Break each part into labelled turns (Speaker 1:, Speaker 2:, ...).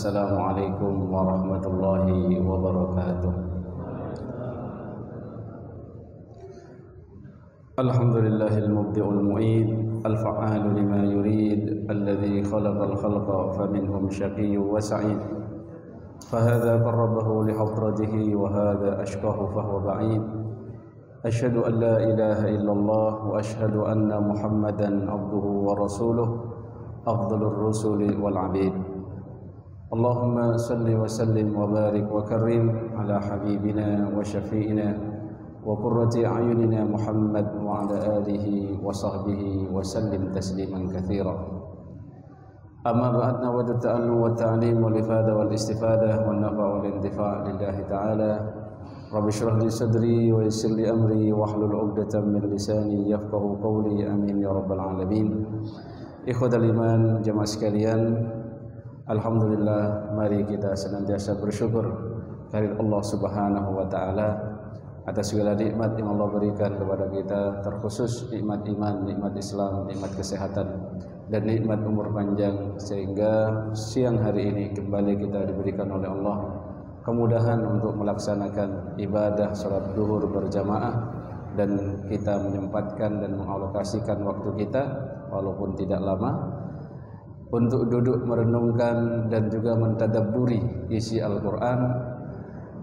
Speaker 1: Assalamualaikum warahmatullahi wabarakatuh. Alhamdulillahil mubdi'ul mu'id, al-fa'alu lima yurid, alladhi khalaqal khalqa faminhum syaqiyyun wa sa'id. Fahadha qarrabahu lihadratihi wa hadha ashqahu fahuwa ba'id. Asyhadu an la ilaha illallah wa asyhadu anna Muhammadan abduhu wa rasuluh, afdhalur rusuli wal 'abid. Allahumma salli wa sallim wa barik wa karim ala habibina wa syafi'ina wa qurrati a'yunina Muhammad wa ala alihi wa sahbihi wa sallim tasliman katsira. Amma ba'd, nawaitu ta'allum wa ta'lim wal ifada wal istifadah wan nafa' wal intifa' lillahi ta'ala. Rabbi shrah li sadri wa yassir li amri wahlul 'uqdatam min lisani yafqahu qawli, amin ya rabbal alamin. Ikhwatal iman, jemaah sekalian, alhamdulillah, mari kita senantiasa bersyukur kehadirat Allah Subhanahu wa taala atas segala nikmat yang Allah berikan kepada kita, terkhusus nikmat iman, nikmat Islam, nikmat kesehatan dan nikmat umur panjang, sehingga siang hari ini kembali kita diberikan oleh Allah kemudahan untuk melaksanakan ibadah salat zuhur berjamaah, dan kita menyempatkan dan mengalokasikan waktu kita walaupun tidak lama untuk duduk merenungkan dan juga mentadabburi isi Al-Quran.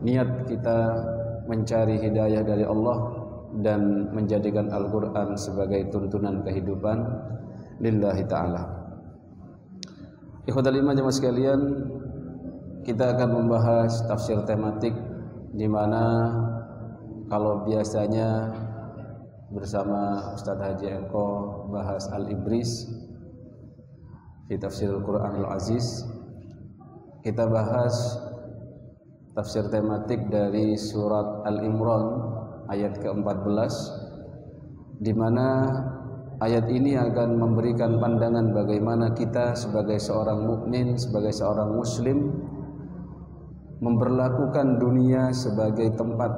Speaker 1: Niat kita mencari hidayah dari Allah dan menjadikan Al-Quran sebagai tuntunan kehidupan lillahi ta'ala. Ikhwatal iman jemaah sekalian, kita akan membahas tafsir tematik, di mana kalau biasanya bersama Ustadz Haji Eko bahas Al-Ibris di tafsir Al-Quran Al-Aziz, kita bahas tafsir tematik dari surat Al-Imran ayat ke-14, di mana ayat ini akan memberikan pandangan bagaimana kita sebagai seorang mukmin, sebagai seorang muslim, memperlakukan dunia sebagai tempat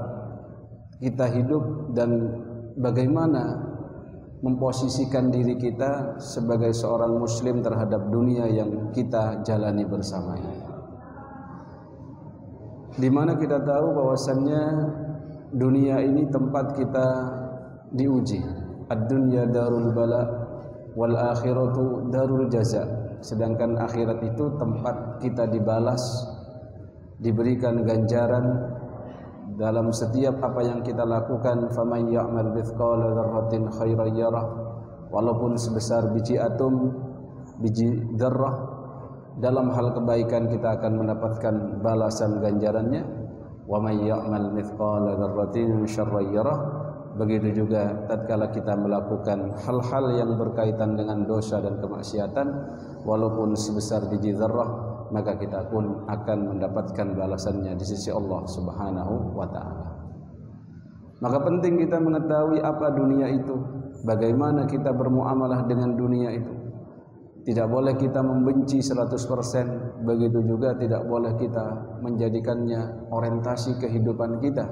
Speaker 1: kita hidup dan bagaimana memposisikan diri kita sebagai seorang muslim terhadap dunia yang kita jalani bersamanya. Di mana kita tahu bahwasannya dunia ini tempat kita diuji. Ad-dunya darul bala wal akhiratu darul jaza. Sedangkan akhirat itu tempat kita dibalas, diberikan ganjaran dalam setiap apa yang kita lakukan. Faman ya'mal mithqala dzarratin khairan yarah, walaupun sebesar biji atom, biji dzarrah, dalam hal kebaikan kita akan mendapatkan balasan ganjarannya. Wa may ya'mal mithqala dzarratin syarran yarah, begitu juga tatkala kita melakukan hal-hal yang berkaitan dengan dosa dan kemaksiatan, walaupun sebesar biji dzarrah, maka kita pun akan mendapatkan balasannya di sisi Allah Subhanahu wa ta'ala. Maka penting kita mengetahui apa dunia itu, bagaimana kita bermuamalah dengan dunia itu. Tidak boleh kita membenci 100%, begitu juga tidak boleh kita menjadikannya orientasi kehidupan kita.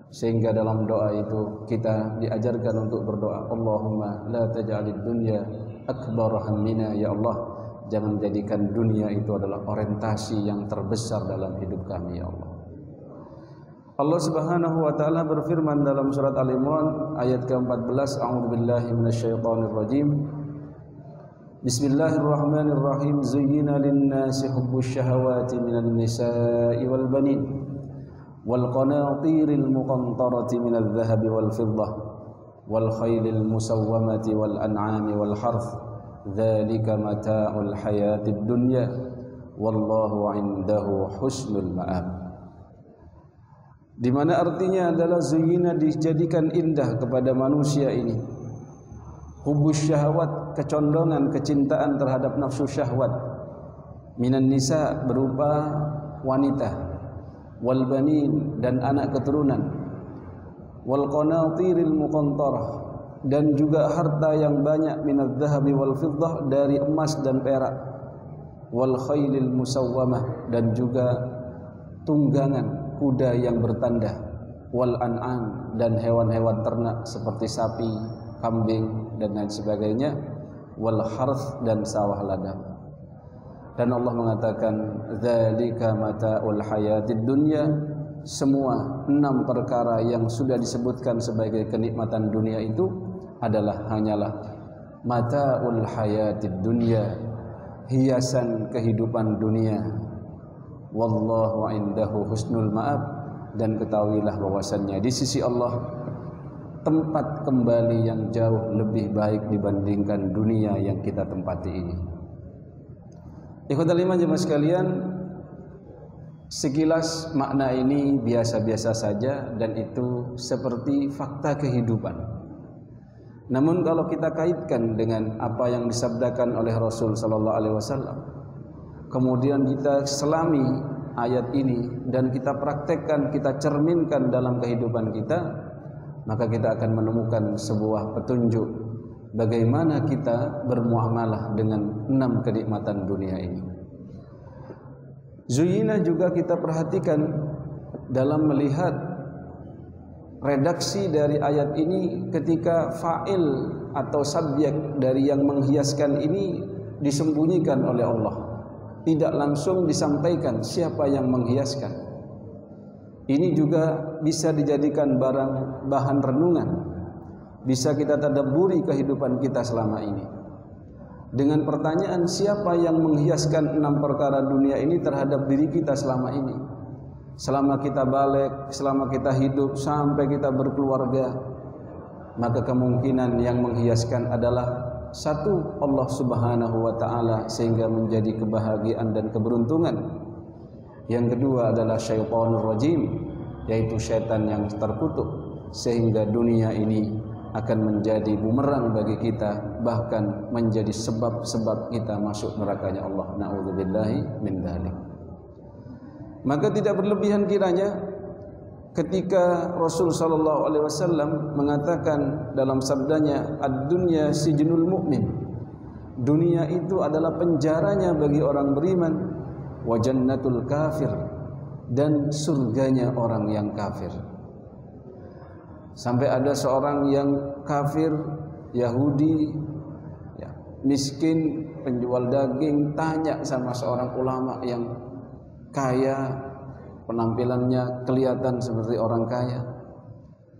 Speaker 1: Sehingga dalam doa itu kita diajarkan untuk berdoa, Allahumma la taj'alid dunya akbar hammina, ya Allah, jangan jadikan dunia itu adalah orientasi yang terbesar dalam hidup kami, ya Allah. Allah Subhanahu wa taala berfirman dalam surat Al-Imran ayat ke-14, a'udzubillahi minasyaitonir rajim. Bismillahirrahmanirrahim. Zuyyina lin-nasi hubbus syahawati minan nisa'i wal banin wal qanatiril muqantarati minadh dhahabi wal fiddah wal khaylil musawwamati wal an'ami wal harth, dzalika mata'ul hayatid dunya wallahu 'indahu husnul ma'ab. Di mana artinya adalah zuyyina, dijadikan indah kepada manusia ini, hubbus syahwat, kecondongan, kecintaan terhadap nafsu syahwat, minan nisa, berupa wanita, wal banin, dan anak keturunan, wal qanatiril muqantarah, dan juga harta yang banyak, minadh dhahabi wal fiddah, dari emas dan perak, wal khailil musawwamah, dan juga tunggangan kuda yang bertanda, wal an'am, dan hewan-hewan ternak seperti sapi, kambing, dan lain sebagainya, wal harth, dan sawah ladang. Dan Allah mengatakan dzalika mata'ul hayatid dunya, semua 6 perkara yang sudah disebutkan sebagai kenikmatan dunia itu hanyalah mata'ul hayatid dunya, hiasan kehidupan dunia. Wallahu indahu husnul ma'ab, dan ketahuilah bahwasannya di sisi Allah tempat kembali yang jauh lebih baik dibandingkan dunia yang kita tempati ini. Ikhwatal iman jemaah sekalian, sekilas makna ini biasa-biasa saja dan itu seperti fakta kehidupan. Namun kalau kita kaitkan dengan apa yang disabdakan oleh Rasul sallallahu alaihi wasallam, kemudian kita selami ayat ini dan kita praktekkan, kita cerminkan dalam kehidupan kita, maka kita akan menemukan sebuah petunjuk bagaimana kita bermuamalah dengan 6 kenikmatan dunia ini. Zuyina juga kita perhatikan dalam melihat redaksi dari ayat ini, ketika fa'il atau subjek dari yang menghiaskan ini disembunyikan oleh Allah, tidak langsung disampaikan siapa yang menghiaskan. Ini juga bisa dijadikan bahan renungan, bisa kita tadabburi kehidupan kita selama ini dengan pertanyaan siapa yang menghiaskan 6 perkara dunia ini terhadap diri kita selama ini, selama kita balik, selama kita hidup, sampai kita berkeluarga. Maka kemungkinan yang menghiaskan adalah satu, Allah subhanahu wa ta'ala, sehingga menjadi kebahagiaan dan keberuntungan. Yang kedua adalah syaitanur rajim, yaitu syaitan yang terkutuk, sehingga dunia ini akan menjadi bumerang bagi kita, bahkan menjadi sebab-sebab kita masuk nerakanya Allah. Na'udzubillahi min dzalik. Maka tidak berlebihan kiranya ketika Rasul sallallahu alaihi wasallam mengatakan dalam sabdanya, ad-dunya sijnul mu'min, dunia itu adalah penjaranya bagi orang beriman, wa jannatul kafir, dan surganya orang yang kafir. Sampai ada seorang yang kafir, Yahudi, ya, miskin, penjual daging, tanya sama seorang ulama yang kaya, penampilannya kelihatan seperti orang kaya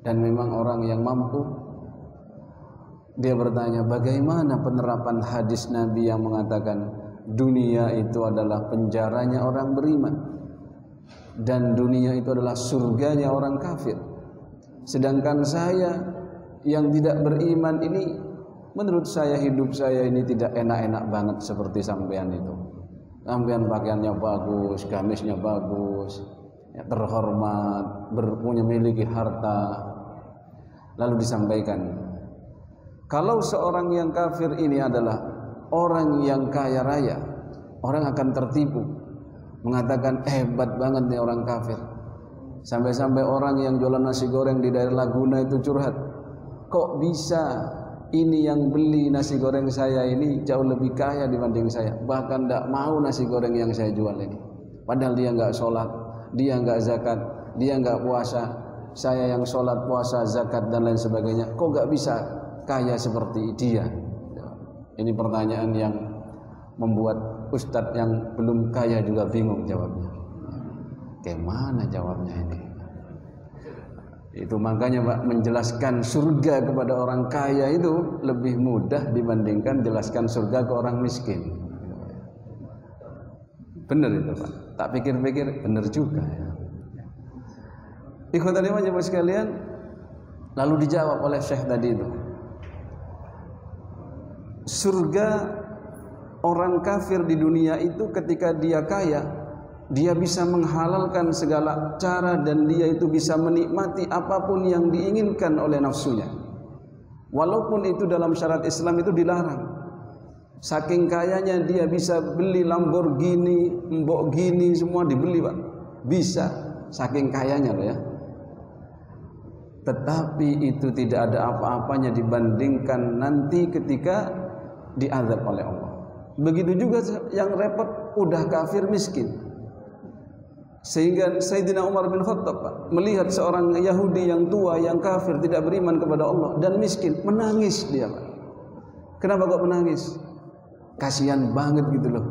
Speaker 1: dan memang orang yang mampu. Dia bertanya, bagaimana penerapan hadis Nabi yang mengatakan dunia itu adalah penjaranya orang beriman dan dunia itu adalah surganya orang kafir. Sedangkan saya yang tidak beriman ini, menurut saya hidup saya ini tidak enak-enak banget seperti sampean itu. Sampean pakaiannya bagus, gamisnya bagus, ya, terhormat, memiliki harta. Lalu disampaikan, kalau seorang yang kafir ini adalah orang yang kaya raya, orang akan tertipu, mengatakan hebat banget nih orang kafir. Sampai-sampai orang yang jualan nasi goreng di daerah Laguna itu curhat, kok bisa ini yang beli nasi goreng saya ini jauh lebih kaya dibanding saya, bahkan tidak mau nasi goreng yang saya jual ini. Padahal dia nggak sholat, dia nggak zakat, dia nggak puasa, saya yang sholat, puasa, zakat dan lain sebagainya, kok nggak bisa kaya seperti dia? Ini pertanyaan yang membuat ustadz yang belum kaya juga bingung jawabnya. Gimana jawabnya ini? Itu makanya Pak, menjelaskan surga kepada orang kaya itu lebih mudah dibandingkan jelaskan surga ke orang miskin. Benar itu Pak. Tak pikir-pikir benar juga ya. Ikhwatal iman jemaah sekalian, lalu dijawab oleh Syekh tadi itu. Surga orang kafir di dunia itu ketika dia kaya, dia bisa menghalalkan segala cara dan dia itu bisa menikmati apapun yang diinginkan oleh nafsunya. Walaupun itu dalam syariat Islam itu dilarang. Saking kayanya dia bisa beli Lamborghini, Lamborghini semua dibeli Pak. Bisa, saking kayanya loh ya. Tetapi itu tidak ada apa-apanya dibandingkan nanti ketika diazab oleh Allah. Begitu juga yang repot udah kafir miskin. Sehingga Sayyidina Umar bin Khattab Pak, melihat seorang Yahudi yang tua, yang kafir, tidak beriman kepada Allah dan miskin, menangis dia Pak. Kenapa kok menangis? Kasihan banget gitu loh.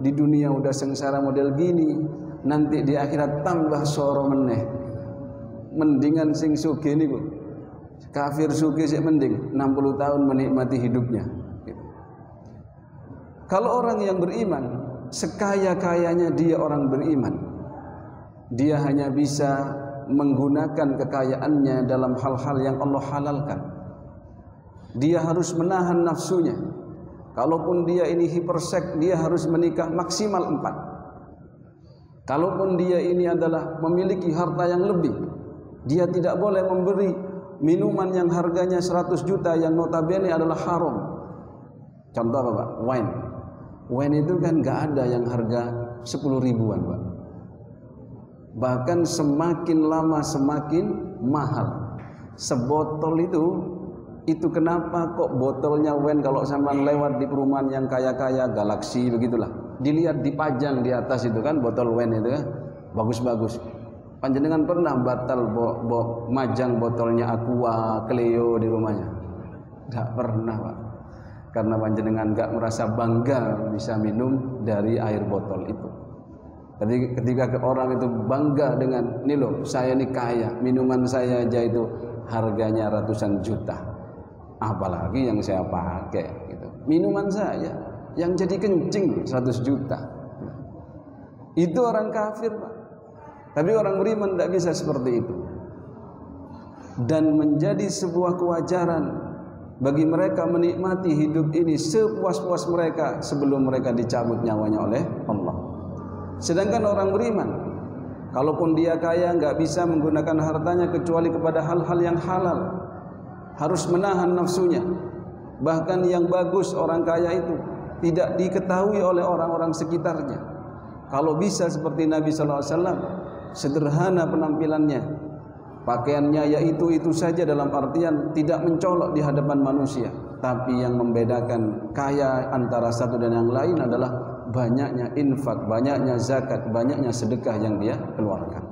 Speaker 1: di dunia udah sengsara model gini, nanti di akhirat tambah soro meneh. Mendingan sing sugih niku. Kafir sugih sik mending 60 tahun menikmati hidupnya. Kalau orang yang beriman, sekaya-kayanya dia orang beriman, dia hanya bisa menggunakan kekayaannya dalam hal-hal yang Allah halalkan. Dia harus menahan nafsunya. Kalaupun dia ini hiperseks, dia harus menikah maksimal 4. Kalaupun dia ini adalah memiliki harta yang lebih, dia tidak boleh memberi minuman yang harganya 100 juta yang notabene adalah haram. Contoh apa Pak? Wine. Wine itu kan gak ada yang harga 10 ribuan Pak. Bahkan semakin lama semakin mahal. Sebotol itu kenapa kok botolnya wine kalau sampean lewat di perumahan yang kaya-kaya Galaxy begitulah, dilihat dipajang di atas itu kan botol wine itu kan bagus-bagus. Panjenengan pernah batal majang botolnya Aqua, Cleo di rumahnya? Enggak pernah Pak. Karena panjenengan enggak merasa bangga bisa minum dari air botol itu. Ketika orang itu bangga dengan, nih loh saya ini kaya, minuman saya aja itu harganya ratusan juta. Apalagi yang saya pakai gitu. Minuman saya yang jadi kencing 100 juta. Itu orang kafir Pak. Tapi orang beriman tidak bisa seperti itu. Dan menjadi sebuah kewajaran bagi mereka menikmati hidup ini sepuas-puas mereka sebelum mereka dicabut nyawanya oleh Allah. Sedangkan orang beriman, kalaupun dia kaya, nggak bisa menggunakan hartanya kecuali kepada hal-hal yang halal. Harus menahan nafsunya. Bahkan yang bagus orang kaya itu tidak diketahui oleh orang-orang sekitarnya. Kalau bisa seperti Nabi SAW, sederhana penampilannya, pakaiannya yaitu itu saja dalam artian tidak mencolok di hadapan manusia. Tapi yang membedakan kaya antara satu dan yang lain adalah banyaknya infak, banyaknya zakat, banyaknya sedekah yang dia keluarkan.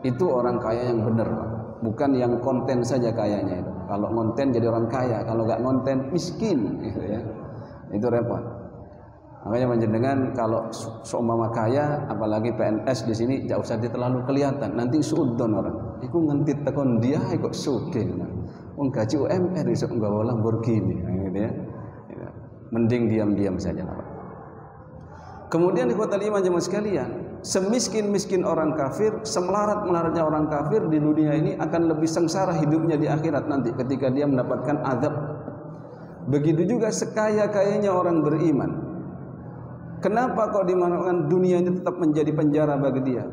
Speaker 1: Itu orang kaya yang benar Pak. Bukan yang konten saja kayanya itu. Kalau konten jadi orang kaya, kalau nggak konten miskin, gitu ya. Itu repot. Makanya panjenengan kalau seumpama kaya, apalagi PNS di sini, jauh usah terlalu kelihatan. Nanti suudon orang. Iku ngentit tekon dia, kok sugih. Wong gaji UMR iso nggawa Lamborghini, gitu ya. Mending diam-diam saja Pak. Kemudian di kota lima jemaah sekalian, semiskin-miskin orang kafir, semelarat-melaratnya orang kafir di dunia ini akan lebih sengsara hidupnya di akhirat nanti ketika dia mendapatkan azab. Begitu juga sekaya-kayanya orang beriman. Kenapa kok dimanakan dunia ini tetap menjadi penjara bagi dia?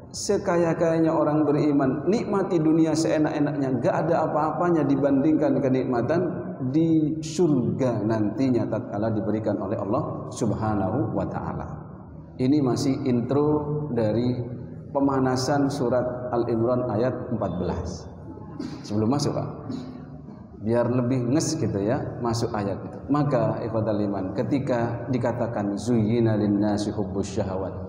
Speaker 1: Sekaya-kayanya orang beriman, nikmati dunia seenak-enaknya, gak ada apa-apanya dibandingkan kenikmatan di surga nantinya tatkala diberikan oleh Allah Subhanahu wa taala. Ini masih intro dari pemanasan surat Al-Imran ayat 14. Sebelum masuk Pak, biar lebih nges gitu ya, masuk ayat itu. Maka ikhwatal iman, ketika dikatakan zuyyina lin-nasi hubbus syahawat,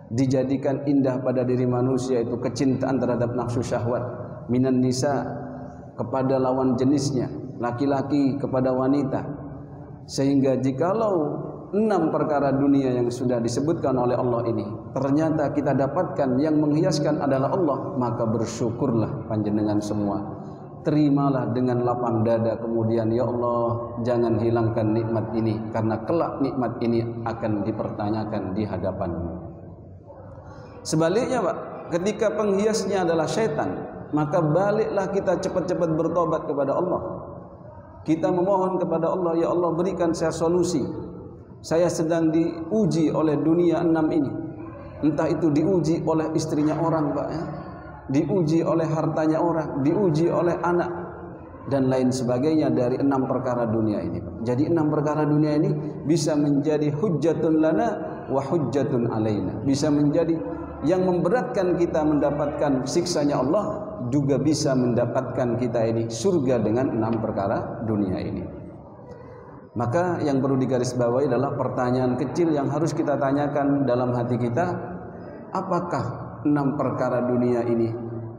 Speaker 1: dijadikan indah pada diri manusia itu kecintaan terhadap nafsu syahwat, minan nisa kepada lawan jenisnya, laki-laki kepada wanita, sehingga jikalau 6 perkara dunia yang sudah disebutkan oleh Allah ini ternyata kita dapatkan yang menghiaskan adalah Allah, maka bersyukurlah panjenengan semua, terimalah dengan lapang dada, kemudian ya Allah jangan hilangkan nikmat ini, karena kelak nikmat ini akan dipertanyakan di hadapan-Mu. Sebaliknya Pak, ketika penghiasnya adalah syaitan, maka baliklah kita cepat-cepat bertobat kepada Allah. Kita memohon kepada Allah, ya Allah berikan saya solusi. Saya sedang diuji oleh dunia 6 ini. Entah itu diuji oleh istrinya orang Pak ya, diuji oleh hartanya orang, diuji oleh anak, dan lain sebagainya dari 6 perkara dunia ini. Jadi 6 perkara dunia ini bisa menjadi hujjatun lana wa hujjatun alaina. Bisa menjadi yang memberatkan kita mendapatkan siksanya Allah, juga bisa mendapatkan kita ini surga dengan 6 perkara dunia ini. Maka yang perlu digarisbawahi adalah pertanyaan kecil yang harus kita tanyakan dalam hati kita, apakah 6 perkara dunia ini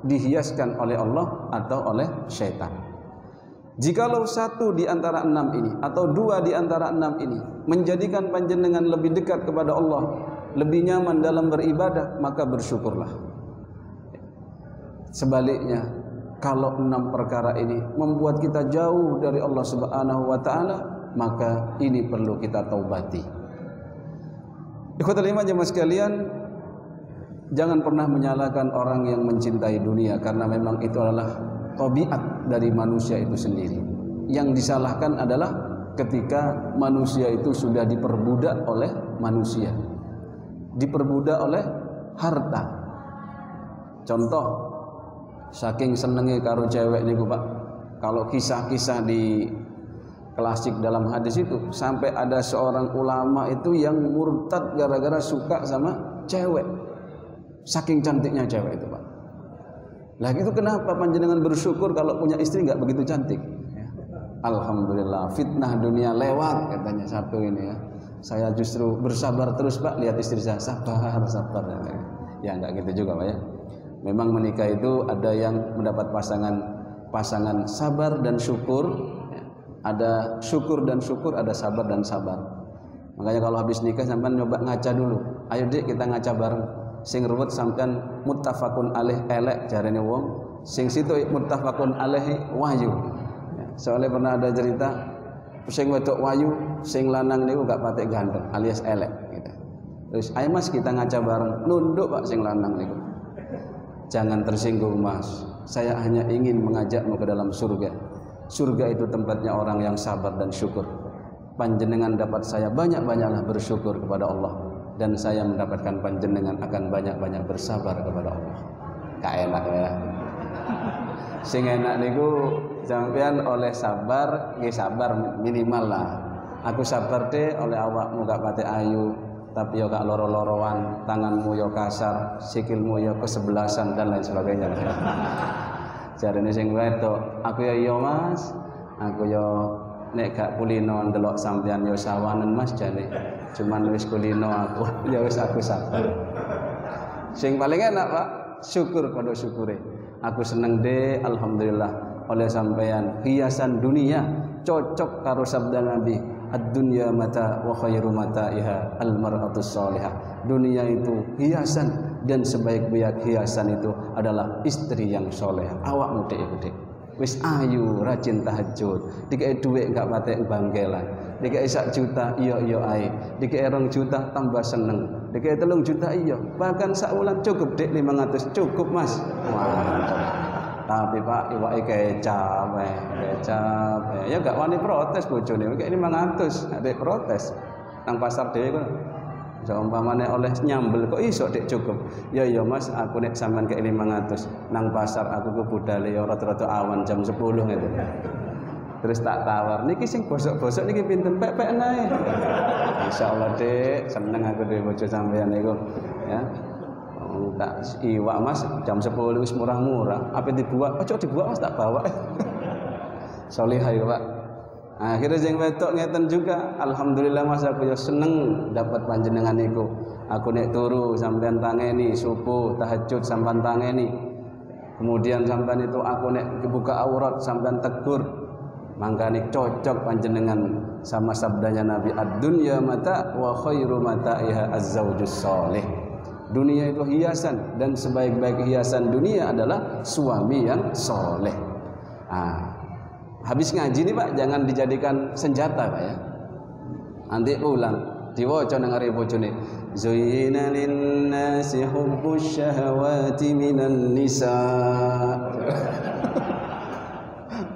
Speaker 1: dihiaskan oleh Allah atau oleh syaitan? Jikalau satu di antara 6 ini atau 2 di antara 6 ini menjadikan panjenengan lebih dekat kepada Allah, lebih nyaman dalam beribadah, maka bersyukurlah. Sebaliknya, kalau 6 perkara ini membuat kita jauh dari Allah Subhanahu wa taala, maka ini perlu kita taubati. Ikhwatul iman jemaah sekalian, jangan pernah menyalahkan orang yang mencintai dunia, karena memang itu adalah tabiat dari manusia itu sendiri. Yang disalahkan adalah ketika manusia itu sudah diperbudak oleh manusia, diperbudak oleh harta. Contoh, saking senengnya karo cewek niku Pak, kalau kisah-kisah di klasik dalam hadis itu, sampai ada seorang ulama itu yang murtad gara-gara suka sama cewek, saking cantiknya cewek itu Pak. Lah itu kenapa panjenengan bersyukur kalau punya istri nggak begitu cantik? Ya. Alhamdulillah, fitnah dunia lewat katanya satu ini ya. Saya justru bersabar terus Pak, lihat istri saya sabar. Ya nggak gitu juga Pak ya. Memang menikah itu ada yang mendapat pasangan sabar dan syukur. Ya. Ada syukur dan syukur, ada sabar dan sabar. Makanya kalau habis nikah sampean nyoba ngaca dulu. Ayo Dik, kita ngaca bareng. Sing ruwet sampean muttafaqun alaih elek jarene wong, sing situ muttafaqun alaihi wahyu. Soalnya pernah ada cerita sing wedok wahyu, sing lanang niku gak patek ganteng alias elek gitu. Terus ayo Mas kita ngaca bareng, nunduk Pak sing lanang niku. Jangan tersinggung Mas, saya hanya ingin mengajakmu ke dalam surga. Surga itu tempatnya orang yang sabar dan syukur. Panjenengan dapat saya banyak-banyaklah bersyukur kepada Allah, dan saya mendapatkan panjenengan akan banyak-banyak bersabar kepada Allah. Gak enak ya. Sing enak niku sampean oleh sabar, nggih sabar minimal lah. Aku sabar deh oleh awakmu gak pate ayu, tapi yo gak loro-loroan, tanganmu yo kasar, sikilmu yo kesebelasan dan lain sebagainya. Jarene sing wedok, aku yo iya Mas, aku yo nek gak kulino ndelok sampean yo sawanen Mas jane. Cuman wis kulino aku, ya wis aku sabar. Sing paling enak Pak, syukur pada syukure. Aku seneng deh, alhamdulillah oleh sampean hiasan dunia cocok karo sabda Nabi, ad-dunya mata wa khairu mataiha al-mar'atus shalihah. Dunia itu hiasan dan sebaik-baik hiasan itu adalah istri yang soleh. Awakmu Dik. Wis ayu, rajin tahajud, dikai duit enggak patek bangkelan, dikai 1 juta iya ae, dikai 2 juta tambah seneng, dikai 3 juta iya, bahkan saulan cukup Dik 500 cukup Mas. Mantap. Tapi Pak iwake kecap ya enggak wani protes bojone, kayak 500 adek protes nang pasar dhewe kok. Saumpamane oleh nyambel kok iso Dik cukup. Ya iya Mas, aku nek sampean kek 500 nang pasar aku ke budale ya rada-rada awan jam 10 gitu. Terus tak tawar, niki sing bosok-bosok niki pinten pek-pek nae. Insyaallah Dik, seneng aku dhewe bojo sampean niku ya. Tak iwak Mas jam 10 wis murah-murah. Apa dibuat? Ojo dibuat Mas tak bawa. Solihah ya Pak. Akhirnya sing wedok ngeten juga, alhamdulillah Mas aku ya seneng dapat panjenengan niku. Aku nek turu sampean tangeni, subuh tahajud sampean tangeni. Kemudian sampean itu aku nek buka aurat sampean tegur. Mangkane cocok panjenengan sama sabdanya Nabi, ad-dunya mata wa khairu mataiha az-zaujus shalih. Dunia itu hiasan dan sebaik-baik hiasan dunia adalah suami yang soleh. Habis ngaji nih Pak, jangan dijadikan senjata Pak ya. Nanti ulang, diwaca nang arep bojone. Zuyyina lin-nasi hubbus syahawati minan nisa.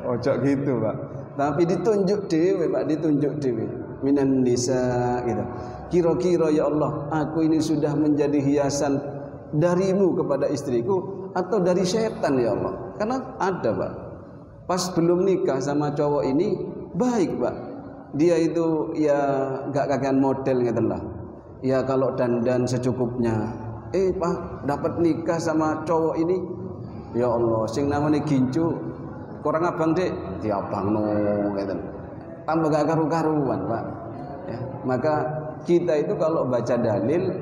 Speaker 1: Ojo gitu Pak. Tapi ditunjuk dhewe Pak, ditunjuk dhewe. Minan nisa gitu. Kira-kira ya Allah, aku ini sudah menjadi hiasan darimu kepada istriku atau dari setan ya Allah? Karena ada Pak, pas belum nikah sama cowok ini baik Pak, dia itu ya gak kakean model gitu lah. Ya kalau dandan secukupnya. Pak dapat nikah sama cowok ini, ya Allah, sing namanya gincu, kurang abang Dik, diabang no gitu. Tambah gak karu-karuan Pak. Ya, maka kita itu kalau baca dalil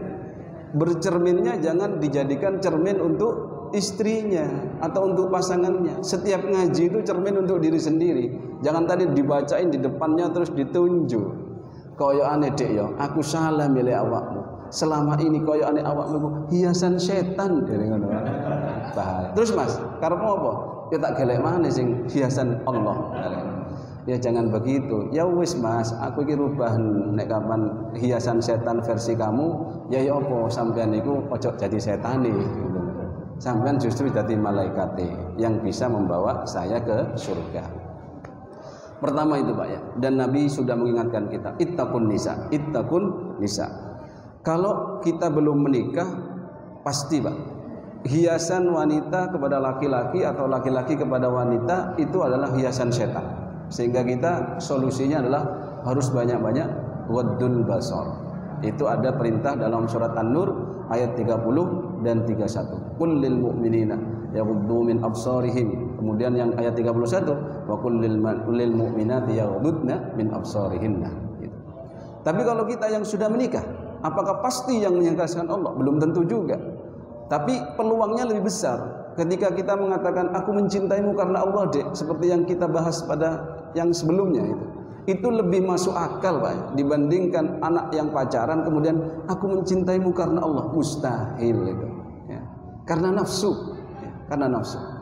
Speaker 1: bercerminnya jangan dijadikan cermin untuk istrinya atau untuk pasangannya. Setiap ngaji itu cermin untuk diri sendiri. Jangan tadi dibacain di depannya terus ditunjuk. Koyokane dek yo, aku salah milih awakmu. Selama ini koyokane awakmu hiasan setan dari ngono. Bahaya. Terus Mas, karepmu apa? Ya tak gelek maneh sing hiasan Allah. Ya jangan begitu. Ya wis Mas, aku iki rubah nek kapan hiasan setan versi kamu, ya apa sampean niku ojo jadi setane gitu. Sampean justru jadi malaikate yang bisa membawa saya ke surga. Pertama itu Pak ya. Dan Nabi sudah mengingatkan kita, ittaqun nisa. Kalau kita belum menikah, pasti Pak, hiasan wanita kepada laki-laki atau laki-laki kepada wanita itu adalah hiasan setan. Sehingga kita solusinya adalah harus banyak-banyak waddul basar. Itu ada perintah dalam surat An-Nur ayat 30 dan 31. Qul lil mu'minina yaghuddu min absarihim. Kemudian yang ayat 31, wa qul lil mu'minati yaghuddna min absarihinna. Gitu. Tapi kalau kita yang sudah menikah, apakah pasti yang menyangkaskan Allah? Belum tentu juga. Tapi peluangnya lebih besar ketika kita mengatakan aku mencintaimu karena Allah dek, seperti yang kita bahas pada yang sebelumnya itu lebih masuk akal Pak dibandingkan anak yang pacaran kemudian aku mencintaimu karena Allah. Mustahil itu ya. Karena nafsu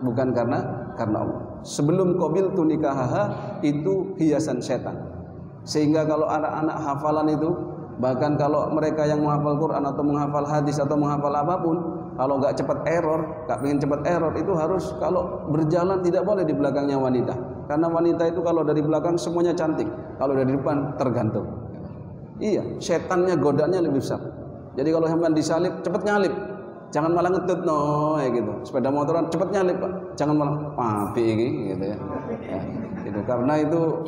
Speaker 1: bukan karena Allah. Sebelum qabil tu nikahaha itu hiasan setan, sehingga kalau anak-anak hafalan itu, bahkan kalau mereka yang menghafal Quran atau menghafal hadis atau menghafal apapun, kalau nggak pengen cepat error itu harus kalau berjalan tidak boleh di belakangnya wanita. Karena wanita itu kalau dari belakang semuanya cantik, kalau dari depan tergantung. Iya, setannya godaannya lebih besar. Jadi kalau sampean disalib, cepet nyalip. Jangan malah ngetut ya gitu. Sepeda motoran cepet nyalip, Pak. Jangan malah papi gitu ya. Itu karena itu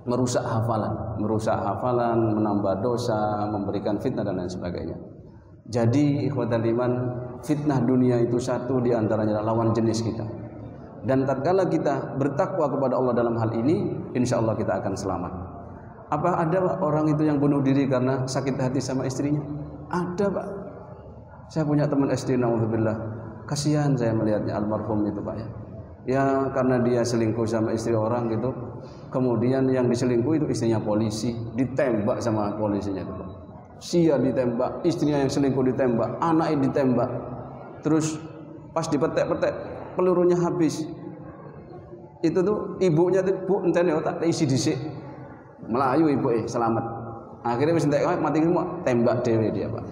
Speaker 1: merusak hafalan, menambah dosa, memberikan fitnah dan lain sebagainya. Jadi ikhwatal iman, fitnah dunia itu satu di antaranya lawan jenis kita. Dan tatkala kita bertakwa kepada Allah dalam hal ini, insya Allah kita akan selamat. Apa ada orang itu yang bunuh diri karena sakit hati sama istrinya? Ada Pak. Saya punya teman SD, naudzubillah. Kasihan saya melihatnya almarhum itu Pak ya. Ya karena dia selingkuh sama istri orang gitu. Kemudian yang diselingkuh itu istrinya polisi, ditembak sama polisinya itu Pak. Sia ditembak, istrinya yang selingkuh ditembak, anaknya ditembak. Terus pas dipetek-petek pelurunya habis. Itu tuh ibunya tuh, Bu, enten ya tak isi dhisik. Melayu ibu selamat. Akhirnya wis entek mati semua, tembak dhewe dia, Pak.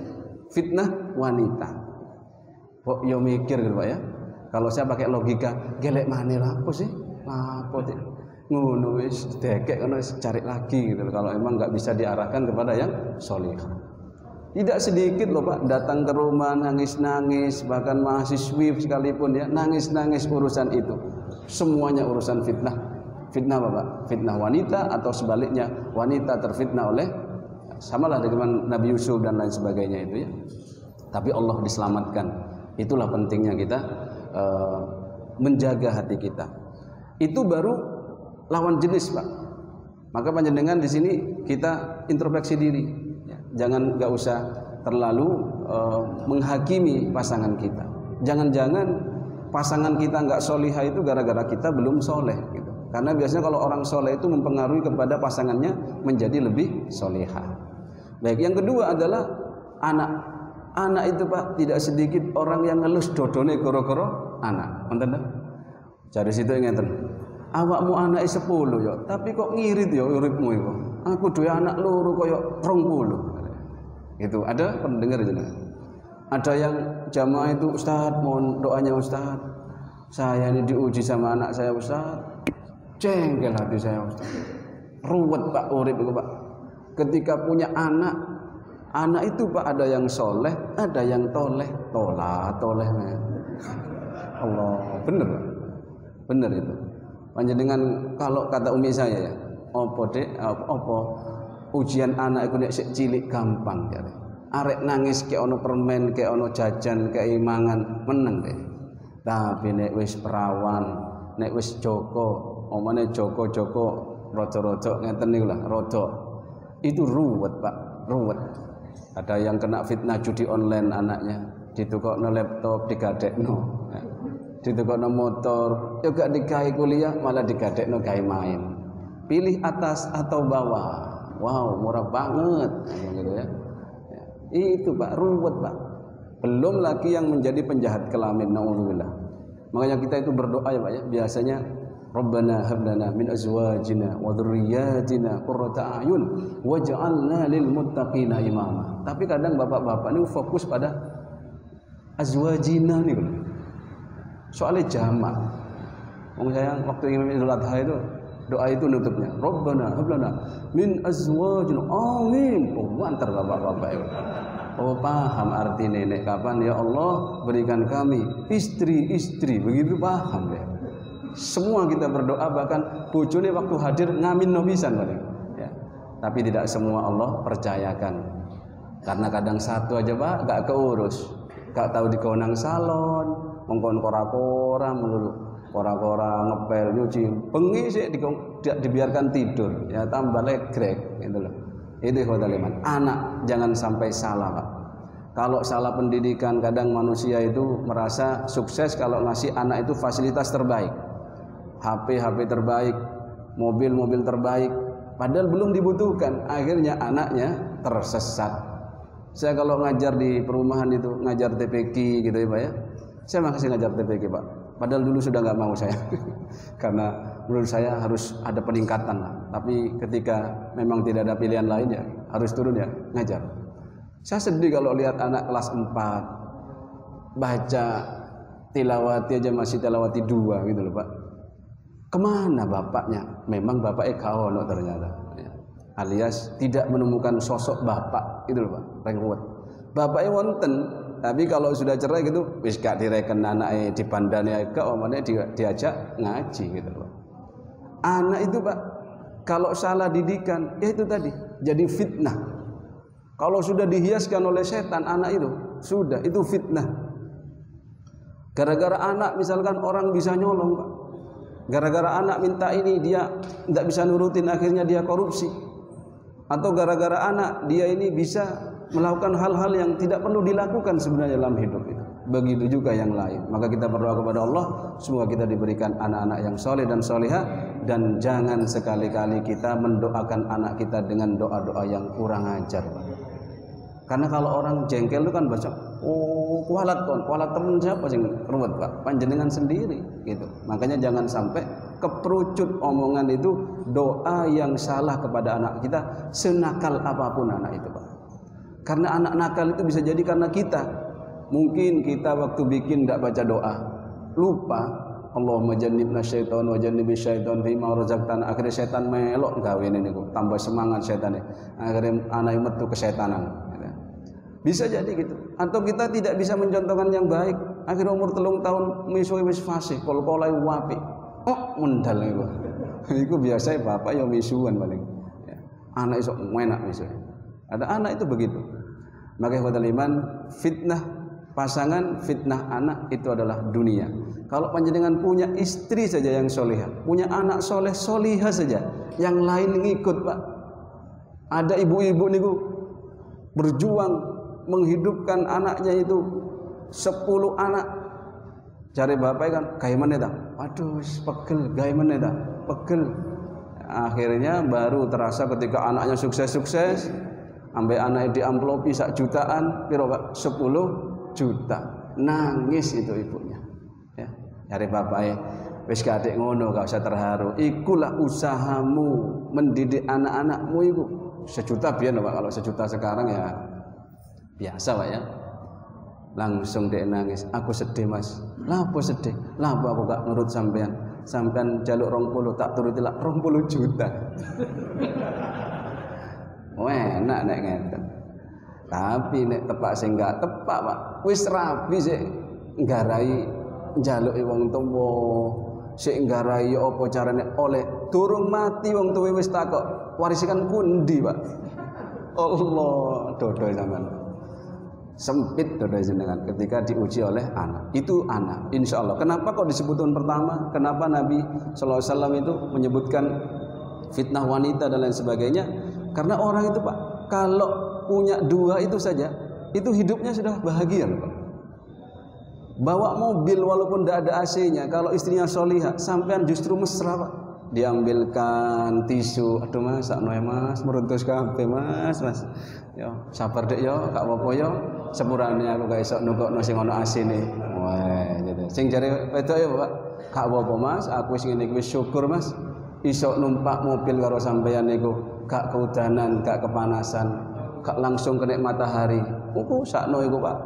Speaker 1: Fitnah wanita. Kok yo mikir gitu Pak ya. Kalau saya pakai logika, gelek maneh lah apa sih? Apa sih? Ngono wis dekek ngono wis cari lagi gitu. Kalau emang enggak bisa diarahkan kepada yang sholihah. Tidak sedikit loh Pak datang ke rumah nangis-nangis, bahkan mahasiswi sekalipun ya nangis-nangis urusan itu. Semuanya urusan fitnah. Fitnah apa Pak? Fitnah wanita atau sebaliknya wanita terfitnah oleh, samalah dengan Nabi Yusuf dan lain sebagainya itu ya. Tapi Allah diselamatkan. Itulah pentingnya kita menjaga hati kita. Itu baru lawan jenis Pak. Maka panjenengan di sini kita introspeksi diri. Jangan nggak usah terlalu menghakimi pasangan kita. Jangan-jangan pasangan kita nggak solihah itu gara-gara kita belum soleh gitu. Karena biasanya kalau orang soleh itu mempengaruhi kepada pasangannya menjadi lebih solihah. Baik, yang kedua adalah anak. Anak itu Pak tidak sedikit orang yang ngelus dodone goro-goro anak. Nonton dah. Dari situ ngeten. Awakmu anak 10 yo, tapi kok ngirit yo uripmu iku. Aku duwe anak loro koyo 20. Itu ada pendengar jenengan. Ada yang jamaah itu, Ustaz, mohon doanya Ustaz. Saya ini diuji sama anak saya Ustaz. Jengkel hati saya Ustaz. Ruwet Pak urip itu Pak. Ketika punya anak itu Pak ada yang soleh, ada yang toleh. Allah, bener itu. Panjenengan kalau kata umi saya ya, opo ujian anak iku nek sik cilik gampang jare. Arek nangis ke ono permen, ke ono jajan, ke mangan meneng deh. Tapi nek wis perawan, nek wis Joko, omane Joko rojo-rojo ngeten niku lah, rojo. Itu ruwet, Pak, ruwet. Ada yang kena fitnah judi online anaknya, ditukokno laptop, digadekno. ditukokno motor, yo gak digawe kuliah malah digadekno gawe main. Pilih atas atau bawah. Wow, murah banget gitu ya. Itu Pak, ruwet Pak. Belum lagi yang menjadi penjahat kelamin, naudzubillah. Makanya kita itu berdoa ya Pak ya, biasanya Rabbana hab lana min azwajina wa dzurriyyatina qurrata a'yun waj'alna lil muttaqina imama. Tapi kadang bapak-bapak ini fokus pada azwajina nih. Soalnya jamak. Wong sayang waktu Idul Adha itu doa itu nutupnya Rabbana hab lana min azwajina amin. Oh, antar bapak-bapak itu. Oh, paham arti nenek kapan ya Allah berikan kami istri-istri, begitu paham ya. Semua kita berdoa, bahkan bojone waktu hadir ngamin no pisan ya. Tapi tidak semua Allah percayakan. Karena kadang satu aja Pak gak keurus. Gak tahu dikonang salon, mengkon kora-kora melulu. Kora-kora ngepel nyuci, bengi sih dibiarkan tidur, ya tambah legrek gitu loh. Itu khotaliman. Anak jangan sampai salah Pak. Kalau salah pendidikan, kadang manusia itu merasa sukses kalau ngasih anak itu fasilitas terbaik. HP terbaik, mobil terbaik, padahal belum dibutuhkan. Akhirnya anaknya tersesat. Saya kalau ngajar di perumahan itu, ngajar TPQ gitu ya Pak ya. Saya makasih ngajar TPQ Pak. Padahal dulu sudah nggak mau saya, karena menurut saya harus ada peningkatan lah. Tapi ketika memang tidak ada pilihan lain ya harus turun ya ngajar. Saya sedih kalau lihat anak kelas 4 baca tilawati aja masih tilawati 2 gitu loh Pak. Kemana bapaknya? Memang bapaknya kaono ternyata, ya. Alias tidak menemukan sosok bapak itu loh Pak. Rengkuat. Bapaknya wonten, tapi kalau sudah cerai gitu, wis gak direken anaknya dibandani ke omane diajak ngaji gitu loh. Anak itu Pak, kalau salah didikan, ya itu tadi jadi fitnah. Kalau sudah dihiaskan oleh setan anak itu, sudah itu fitnah. Gara-gara anak misalkan orang bisa nyolong Pak. Gara-gara anak minta ini dia tidak bisa nurutin, akhirnya dia korupsi. Atau gara-gara anak dia ini bisa melakukan hal-hal yang tidak perlu dilakukan sebenarnya dalam hidup itu. Begitu juga yang lain. Maka kita berdoa kepada Allah, semoga kita diberikan anak-anak yang soleh dan solehah. Dan jangan sekali-kali kita mendoakan anak kita dengan doa-doa yang kurang ajar. Karena kalau orang jengkel itu kan baca, oh kualat temen siapa sih ruwet Pak, panjenengan sendiri gitu. Makanya jangan sampai keperucut omongan itu doa yang salah kepada anak kita, senakal apapun anak itu Pak. Karena anak nakal itu bisa jadi karena kita. Mungkin kita waktu bikin tidak baca doa, lupa. Allahumma jannibna syaitan wa jannibish syaitan bima razaqtana. Akhirnya setan melok gawe niku, tambah semangat setan. Akhirnya anak metu kesetanan. Bisa jadi gitu. Atau kita tidak bisa mencontohkan yang baik. Akhirnya umur 3 tahun misuwe wis fasih, kol-kolai wapi. Oh, mendal iku. Iku biasa bapak yo misuan paling. Ya. Anak iso enak misuwe. Ada anak itu begitu. Maka ikhwatul iman, fitnah pasangan, fitnah anak itu adalah dunia. Kalau panjenengan punya istri saja yang solihah, punya anak soleh solihah saja, yang lain ngikut Pak. Ada ibu-ibu niku berjuang menghidupkan anaknya itu 10 anak. Cari bapak kan, gawe meneh ta? Waduh, pegel, gawe meneh ta? Pegel. Akhirnya baru terasa ketika anaknya sukses-sukses, sampai anaknya diamplopi sak jutaan, piro Pak? 10 juta. Nangis itu ibunya. Ya, cari bapaknya, wis gak adek ngono, gak usah terharu. Ikulah usahamu mendidik anak-anakmu iku. 1 juta biyen Pak, kalau 1 juta sekarang ya biasa Pak ya. Langsung dia nangis, aku sedih Mas. Lah apa sedih? Lah apa aku gak nurut sampean? Sampean jaluk 20 tak turuti lah 20 juta. Enak nek ngeten. Tapi nek tepak sing gak tepak Pak, wis rabi sik nggarai njaluki wong tuwa, sik nggarai apa carane oleh durung mati wong tuwa wis takok, warisikan pundi Pak? Allah, dodo sampean. Sempit dodo jenengan ketika diuji oleh anak. Itu anak, insya Allah. Kenapa kok disebut tahun pertama? Kenapa Nabi sallallahu alaihi wasallam itu menyebutkan fitnah wanita dan lain sebagainya? Karena orang itu Pak, kalau punya 2 itu saja, itu hidupnya sudah bahagia loh Pak. Bawa mobil walaupun tidak ada AC-nya, kalau istrinya solihah, sampean justru mesra Pak. Diambilkan tisu, aduh mas, sakno mas, meruntus kabeh mas. Yo, sabar dek yo, gak apa-apa yo. Sepurane aku gak iso nukokno sing ono asine. Wah, gitu. Sing jare wedok ya Pak, gak apa-apa mas, aku wis ngene iki wis syukur mas. Iso numpak mobil karo sampeyan niku, gak keudanan, gak kepanasan, gak langsung kena matahari. Sakno iku Pak.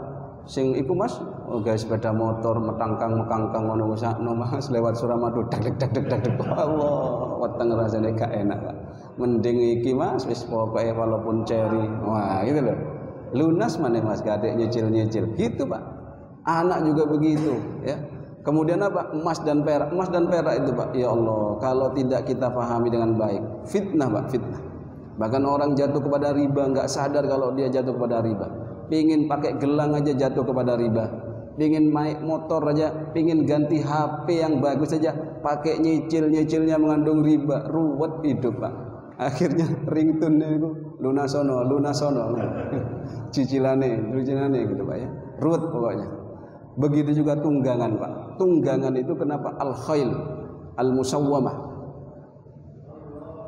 Speaker 1: Sing iku mas, guys sepeda motor mekangkang ngono sakno mas, lewat Suramadu dak Allah, weteng rasane gak enak Pak. Mending iki mas wis pokoke walaupun ceri. Wah, gitu loh. Lunas mana mas, gak ada nyicil-nyicil. Gitu Pak. Anak juga begitu, ya. Kemudian apa? Emas dan perak itu Pak. Ya Allah, kalau tidak kita pahami dengan baik, fitnah Pak, fitnah. Bahkan orang jatuh kepada riba nggak sadar kalau dia jatuh kepada riba. Pingin pakai gelang aja jatuh kepada riba. Pingin naik motor aja, pingin ganti HP yang bagus aja, pakai nyicilnya mengandung riba. Ruwet hidup Pak. Akhirnya ringtone itu lunasono. cicilane gitu Pak ya. Ruwet pokoknya. Begitu juga tunggangan Pak. Tunggangan itu kenapa? Al-khail al-musawwamah.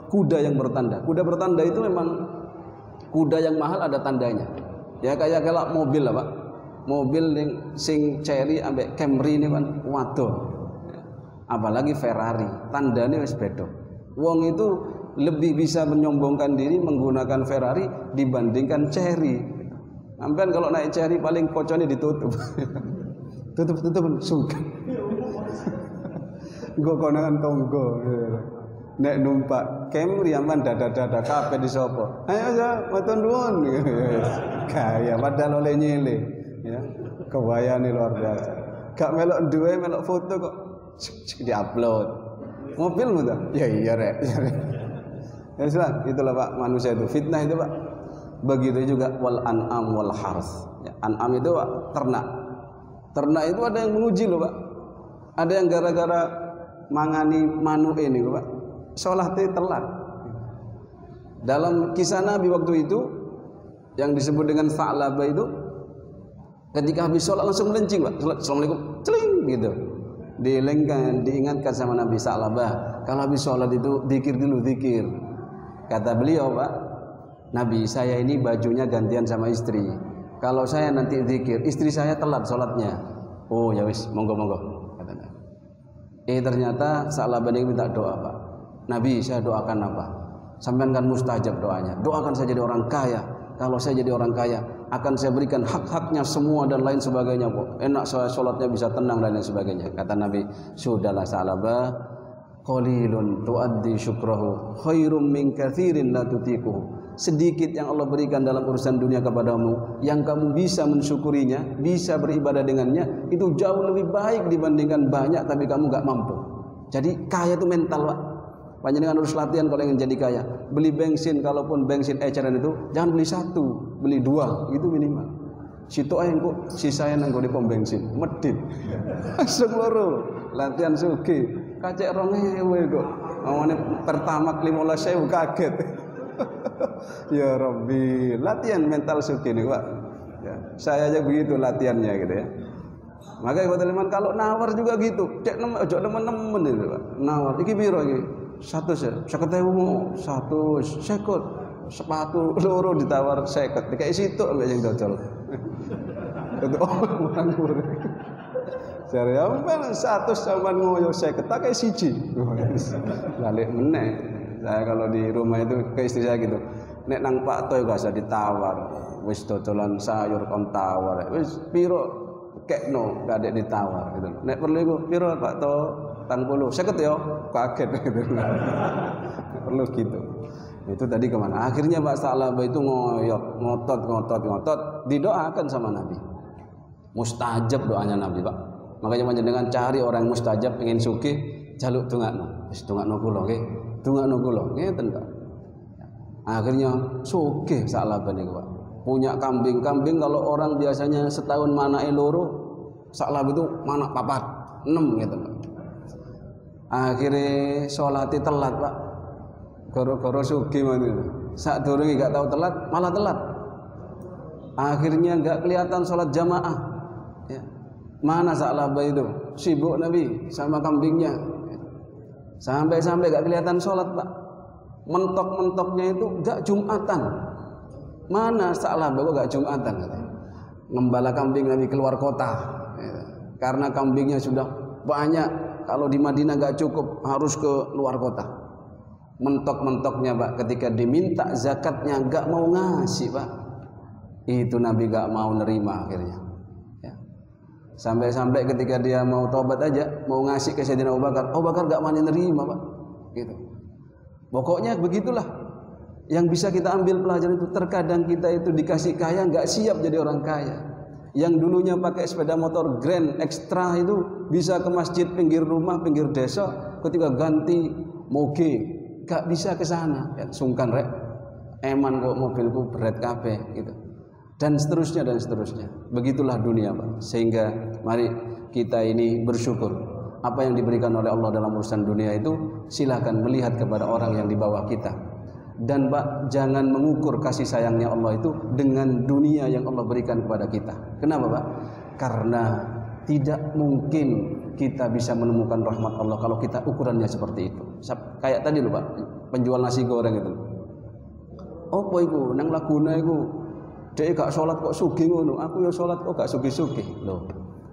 Speaker 1: Kuda yang bertanda. Kuda bertanda itu memang kuda yang mahal ada tandanya. Ya kayak kalau mobil lah Pak. Mobil yang sing Cherry ambek Camry ini kan waduh. Apalagi Ferrari, tandanya wis beda. Wong itu lebih bisa menyombongkan diri menggunakan Ferrari dibandingkan Cherry. Sampean kalau naik Cherry paling kocone ditutup. tutup suka. Nggo konangan tonggo. Nek numpak Camry aman dada kabeh disopo. Ayo ya, matur nuwun. Gaya padahal oleh nyele, ya. Kewayane luar biasa. Gak melok duwe, melok foto kok di-upload. Mobilmu ta? Ya iya rek. Ya sudah, itulah Pak manusia itu fitnah itu Pak. Begitu juga wal an'am wal harth. Ya, an'am itu Pak, ternak. Ternak itu ada yang menguji loh Pak. Ada yang gara-gara mangani manu ini Pak. Sholatnya telat. Dalam kisah Nabi waktu itu yang disebut dengan Sa'labah itu, ketika habis sholat langsung melencing Pak. Assalamualaikum, celing gitu. Diingatkan sama Nabi Sa'labah, kalau habis sholat itu zikir dulu, zikir. Kata beliau Pak, Nabi saya ini bajunya gantian sama istri. Kalau saya nanti zikir, istri saya telat sholatnya. Oh ya wis, monggo katanya. Ternyata Sa'labah ini minta doa Pak. Nabi saya doakan apa? Sampean kan mustajab doanya. Doakan saya jadi orang kaya. Kalau saya jadi orang kaya, akan saya berikan hak-haknya semua dan lain sebagainya Pak. Enak saya sholatnya bisa tenang dan lain sebagainya. Kata Nabi, sudahlah Sa'labah, qalilun tuaddi syukrahu khairum min katsirin la tutiquhu. Sedikit yang Allah berikan dalam urusan dunia kepadamu, yang kamu bisa mensyukurinya, bisa beribadah dengannya, itu jauh lebih baik dibandingkan banyak tapi kamu gak mampu. Jadi kaya itu mental Pak. Panjenengan harus latihan kalau ingin jadi kaya. Beli bensin, kalaupun bensin eceran itu jangan beli satu, beli dua, itu minimal. Situ ae engko sisanya nang di pom bensin, medit. Langsung loro. Latihan sugih. Kacek 2000 kok. Ngomongane pertama 15.000 kaget. Ya Rabbi, latihan mental sugih niku Pak. Ya, saya aja begitu latihannya gitu ya. Maka ibu teman kalau nawar juga gitu. Cek ojo nemen-nemen itu Pak. Nawar iki piro iki? 100 50.000 sekut sepatu loro ditawar 50 dikai situk ambek sing dodol. Itu orang kur. Jare ampun 100 sampean ngoyo 50 tak kayak siji. Balik meneh. Saya kalau di rumah itu ke istri saya gitu. Nek nang Pak Toy gak usah ditawar. Wis dodolan sayur kon tawar. Wis piro kekno gak ada ditawar gitu. Nek perlu iku piro Pak To? 40 50 ya kaget gitu. Perlu gitu. Itu tadi kemana? Akhirnya Pak Sa'labah itu ngotot didoakan sama Nabi. Mustajab doanya Nabi Pak. Makanya panjenengan cari orang yang mustajab ingin sugih jaluk dongakno. Wis dongakno kula nggih. Dongakno kula ngeten Pak. Akhirnya sugih Sa'labah niku Pak. Punya kambing kalau orang biasanya setahun manake loro, Sa'labah itu manak 4, 6 gitu Pak. Akhirnya sholatnya telat Pak. Goro-goro sugih mana? Saat durungi gak tahu telat, malah telat. Akhirnya gak kelihatan sholat jamaah. Ya. Mana Sa'labah itu? Sibuk Nabi sama kambingnya. Sampai-sampai gak kelihatan sholat, Pak. Mentok-mentoknya itu gak Jumatan. Mana Sa'labah kok gak Jumatan? Ngembala kambing Nabi keluar kota. Karena kambingnya sudah banyak. Kalau di Madinah gak cukup, harus ke luar kota. Mentok-mentoknya, Pak, ketika diminta zakatnya gak mau ngasih, Pak. Itu Nabi gak mau nerima akhirnya. Ya. Sampai-sampai ketika dia mau taubat aja, mau ngasih ke Sayyidina Abu Bakar, Abu Bakar gak mau nerima, Pak. Gitu. Pokoknya begitulah. Yang bisa kita ambil pelajaran itu, terkadang kita itu dikasih kaya gak siap jadi orang kaya. Yang dulunya pakai sepeda motor Grand Extra itu bisa ke masjid pinggir rumah, pinggir desa, ketika ganti moge gak bisa ke sana. Ya, sungkan rek. Eman kok mobilku berat kabeh gitu. Dan seterusnya dan seterusnya. Begitulah dunia, Pak. Sehingga mari kita ini bersyukur apa yang diberikan oleh Allah dalam urusan dunia itu, silakan melihat kepada orang yang di bawah kita. Dan Pak, jangan mengukur kasih sayangnya Allah itu dengan dunia yang Allah berikan kepada kita. Kenapa, Pak? Karena tidak mungkin kita bisa menemukan rahmat Allah kalau kita ukurannya seperti itu. Kayak tadi loh, Pak, penjual nasi goreng itu. Apa iku nang Laguna iku dhek gak salat kok sugih ngono. Aku ya salat kok gak sugih-sugih. Loh,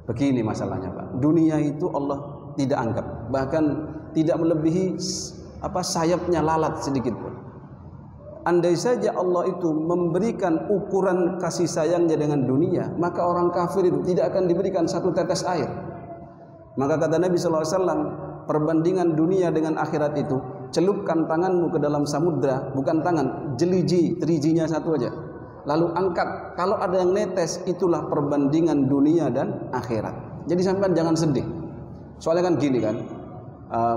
Speaker 1: begini masalahnya, Pak. Dunia itu Allah tidak anggap, bahkan tidak melebihi sayapnya lalat sedikit pun. Andai saja Allah itu memberikan ukuran kasih sayangnya dengan dunia, maka orang kafir itu tidak akan diberikan satu tetes air. Maka kata Nabi SAW, perbandingan dunia dengan akhirat itu, celupkan tanganmu ke dalam samudra, bukan tangan, jeliji, terijinya satu aja. Lalu angkat, kalau ada yang netes, itulah perbandingan dunia dan akhirat. Jadi sampean jangan sedih. Soalnya kan gini kan,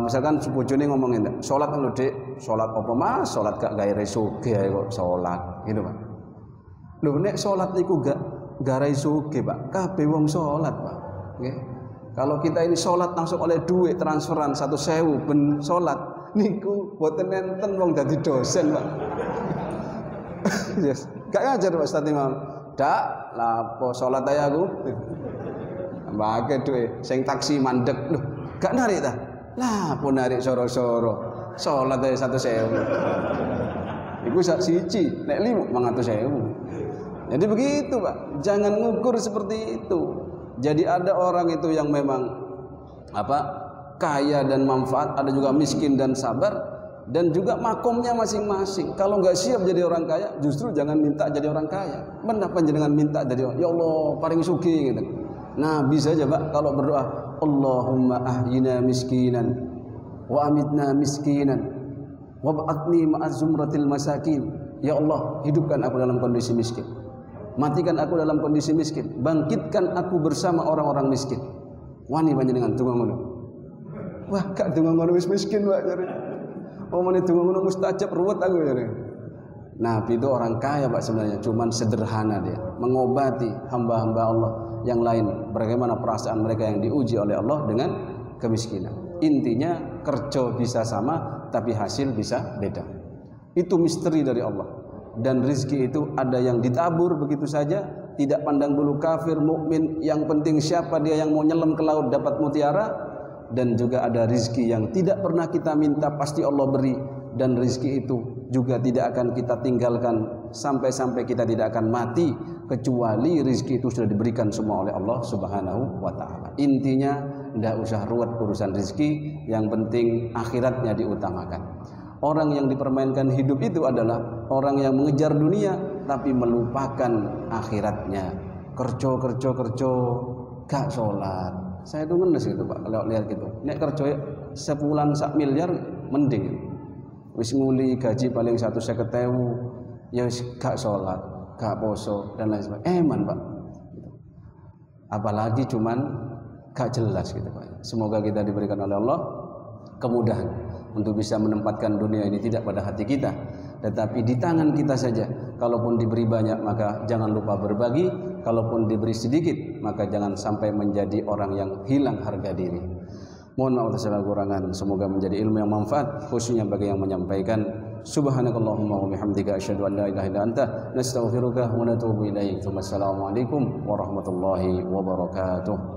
Speaker 1: misalkan bojone ngomongin, sholat kan Dek, sholat apa Mas? Sholat gak gawe sugih kok sholat, gitu Pak. Lho nek sholat niku gak gawe sugih, Pak. Kabeh wong sholat, Pak. Nggih. Kalau kita ini sholat langsung oleh duit transferan 1.000 ben sholat, niku boten enten wong dadi dosen, Pak. Yes. Gak ngajar Pak Ustaz Imam. Dak, lapo sholat ae aku. Mbake duit sing taksi mandek. Lho, gak narik ta? Lah pun narik soro-soro. Sholat ae 1.000. Iku sak siji, nek 500.000. Jadi begitu, Pak. Jangan ngukur seperti itu. Jadi ada orang itu yang memang kaya dan manfaat, ada juga miskin dan sabar, dan juga makomnya masing-masing. Kalau nggak siap jadi orang kaya, justru jangan minta jadi orang kaya. Mendapa jangan minta jadi orang, ya Allah paling sugih gitu. Nah bisa aja, Pak, kalau berdoa, Allahumma ahyina miskinan wa amitna miskinan wa ba'atni ma'az zumratil masakin. Ya Allah, hidupkan aku dalam kondisi miskin, matikan aku dalam kondisi miskin, bangkitkan aku bersama orang-orang miskin. Wani panjenengan donga ngono. Wah, gak donga ngono wis miskin, Pak. Omone donga ngono mustajab ruwet aku jare. Nabi itu orang kaya, Pak, sebenarnya, cuman sederhana dia, mengobati hamba-hamba Allah yang lain. Bagaimana perasaan mereka yang diuji oleh Allah dengan kemiskinan. Intinya kerja bisa sama, tapi hasil bisa beda. Itu misteri dari Allah. Dan rizki itu ada yang ditabur begitu saja, tidak pandang bulu kafir, mukmin, yang penting siapa dia yang mau nyelam ke laut dapat mutiara. Dan juga ada rizki yang tidak pernah kita minta, pasti Allah beri. Dan rizki itu juga tidak akan kita tinggalkan sampai-sampai kita tidak akan mati, kecuali rizki itu sudah diberikan semua oleh Allah Subhanahu wa ta'ala. Intinya tidak usah ruwet urusan rizki, yang penting akhiratnya diutamakan. Orang yang dipermainkan hidup itu adalah orang yang mengejar dunia tapi melupakan akhiratnya. Kerja gak sholat. Saya itu ngenes gitu, Pak, kalau lihat gitu. Nek kerja sebulan 1 miliar mending. Wis nguli gaji paling 150.000, ya wis gak sholat, gak poso dan lain sebagainya. Eman, Pak. Apalagi cuman gak jelas gitu, Pak. Semoga kita diberikan oleh Allah kemudahan untuk bisa menempatkan dunia ini tidak pada hati kita, tetapi di tangan kita saja. Kalaupun diberi banyak, maka jangan lupa berbagi. Kalaupun diberi sedikit, maka jangan sampai menjadi orang yang hilang harga diri. Mohon maaf atas segala kekurangan. Semoga menjadi ilmu yang manfaat, khususnya bagi yang menyampaikan. Subhanakallahumma wa bihamdika asyhadu an la ilaha illa anta nastaghfiruka wa natubu ilaik. Wassalamualaikum warahmatullahi wabarakatuh.